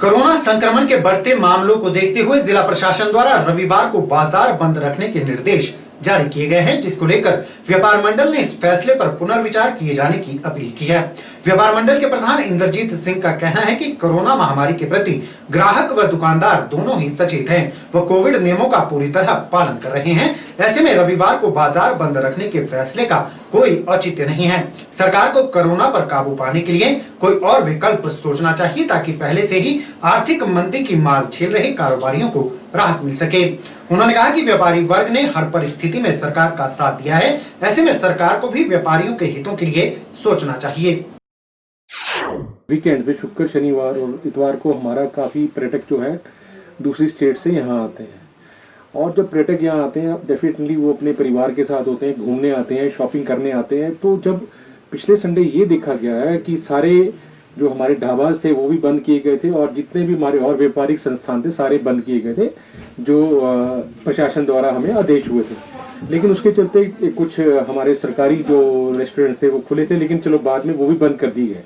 Corona संक्रमण के बढ़ते मामलों को देखते हुए जिला प्रशासन द्वारा रविवार को बाजार बंद रखने के निर्देश जारी किए गए हैं, जिसको लेकर व्यापार मंडल ने इस फैसले पर पुनर्विचार किए जाने की अपील की है। व्यापार मंडल के प्रधान इंद्रजीत सिंह का कहना है कि कोरोना महामारी के प्रति ग्राहक व दुकानदार दोनों ही सचेत हैं, वो कोविड नियमों का पूरी तरह पालन कर रहे हैं। ऐसे में रविवार को बाजार बंद रखने के फैसले का कोई औचित्य नहीं है। सरकार को कोरोना पर काबू पाने के लिए कोई और विकल्प सोचना चाहिए, ताकि पहले से ही आर्थिक मंदी की मार झेल रहे कारोबारियों को राहत मिल सके। उन्होंने कहा कि व्यापारी वर्ग ने हर परिस्थिति में सरकार का साथ दिया है, ऐसे में सरकार को भी व्यापारियों के हितों के लिए सोचना चाहिए। वीकेंड पे शुक्र, शनिवार और इतवार को हमारा काफ़ी पर्यटक जो है दूसरी स्टेट से यहाँ आते हैं, और जब पर्यटक यहाँ आते हैं डेफिनेटली वो अपने परिवार के साथ होते हैं, घूमने आते हैं, शॉपिंग करने आते हैं। तो जब पिछले संडे ये देखा गया है कि सारे जो हमारे ढाबाज थे वो भी बंद किए गए थे, और जितने भी हमारे और व्यापारिक संस्थान थे सारे बंद किए गए थे, जो प्रशासन द्वारा हमें आदेश हुए थे। लेकिन उसके चलते कुछ हमारे सरकारी जो रेस्टोरेंट्स थे वो खुले थे, लेकिन चलो बाद में वो भी बंद कर दिए गए।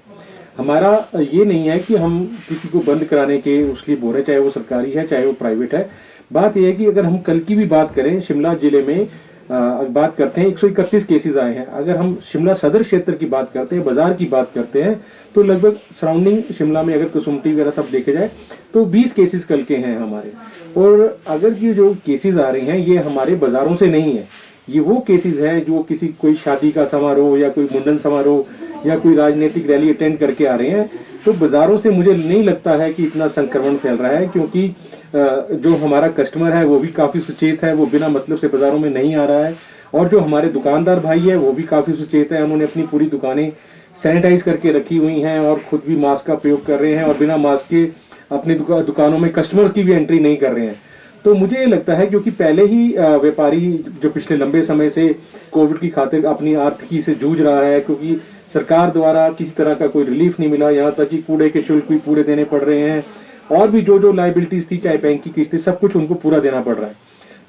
हमारा ये नहीं है कि हम किसी को बंद कराने के उसके लिए बोल रहे, चाहे वो सरकारी है चाहे वो प्राइवेट है। बात यह है कि अगर हम कल की भी बात करें, शिमला जिले में बात करते हैं 131 केसेस आए हैं। अगर हम शिमला सदर क्षेत्र की बात करते हैं, बाजार की बात करते हैं, तो लगभग सराउंडिंग शिमला में अगर कसुमटी वगैरह सब देखे जाए तो 20 केसेस कल के हैं हमारे। और अगर ये जो केसेस आ रहे हैं ये हमारे बाजारों से नहीं है, ये वो केसेस हैं जो किसी कोई शादी का समारोह या कोई मुंडन समारोह या कोई राजनीतिक रैली अटेंड करके आ रहे हैं। तो बाजारों से मुझे नहीं लगता है कि इतना संक्रमण फैल रहा है, क्योंकि जो हमारा कस्टमर है वो भी काफ़ी सचेत है, वो बिना मतलब से बाजारों में नहीं आ रहा है। और जो हमारे दुकानदार भाई है वो भी काफ़ी सचेत है, उन्होंने अपनी पूरी दुकानें सैनिटाइज करके रखी हुई हैं और खुद भी मास्क का प्रयोग कर रहे हैं, और बिना मास्क के अपनी दुकानों में कस्टमर्स की भी एंट्री नहीं कर रहे हैं। तो मुझे ये लगता है क्योंकि पहले ही व्यापारी जो पिछले लंबे समय से कोविड की खातिर अपनी आर्थिकी से जूझ रहा है, क्योंकि सरकार द्वारा किसी तरह का कोई रिलीफ नहीं मिला, यहाँ तक कि कूड़े के शुल्क भी पूरे देने पड़ रहे हैं, और भी जो लाइबिलिटीज थी, चाहे बैंक की किस्तें, सब कुछ उनको पूरा देना पड़ रहा है।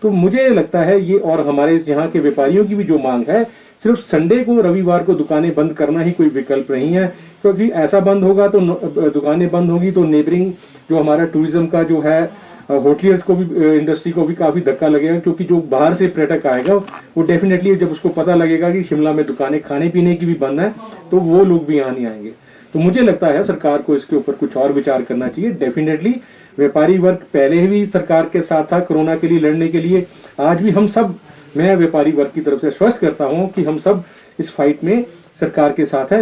तो मुझे लगता है ये, और हमारे यहाँ के व्यापारियों की भी जो मांग है, सिर्फ संडे को रविवार को दुकानें बंद करना ही कोई विकल्प नहीं है, क्योंकि ऐसा बंद होगा तो दुकानें बंद होगी तो नेबरिंग जो हमारा टूरिज्म का जो है होटलियर्स को भी, इंडस्ट्री को भी काफ़ी धक्का लगेगा, क्योंकि जो बाहर से पर्यटक आएगा वो डेफिनेटली जब उसको पता लगेगा कि शिमला में दुकानें खाने पीने की भी बंद है तो वो लोग भी यहाँ नहीं आएंगे। तो मुझे लगता है सरकार को इसके ऊपर कुछ और विचार करना चाहिए। डेफिनेटली व्यापारी वर्ग पहले भी सरकार के साथ था कोरोना के लिए लड़ने के लिए, आज भी हम सब, मैं व्यापारी वर्ग की तरफ से आश्वस्त करता हूँ कि हम सब इस फाइट में सरकार के साथ हैं।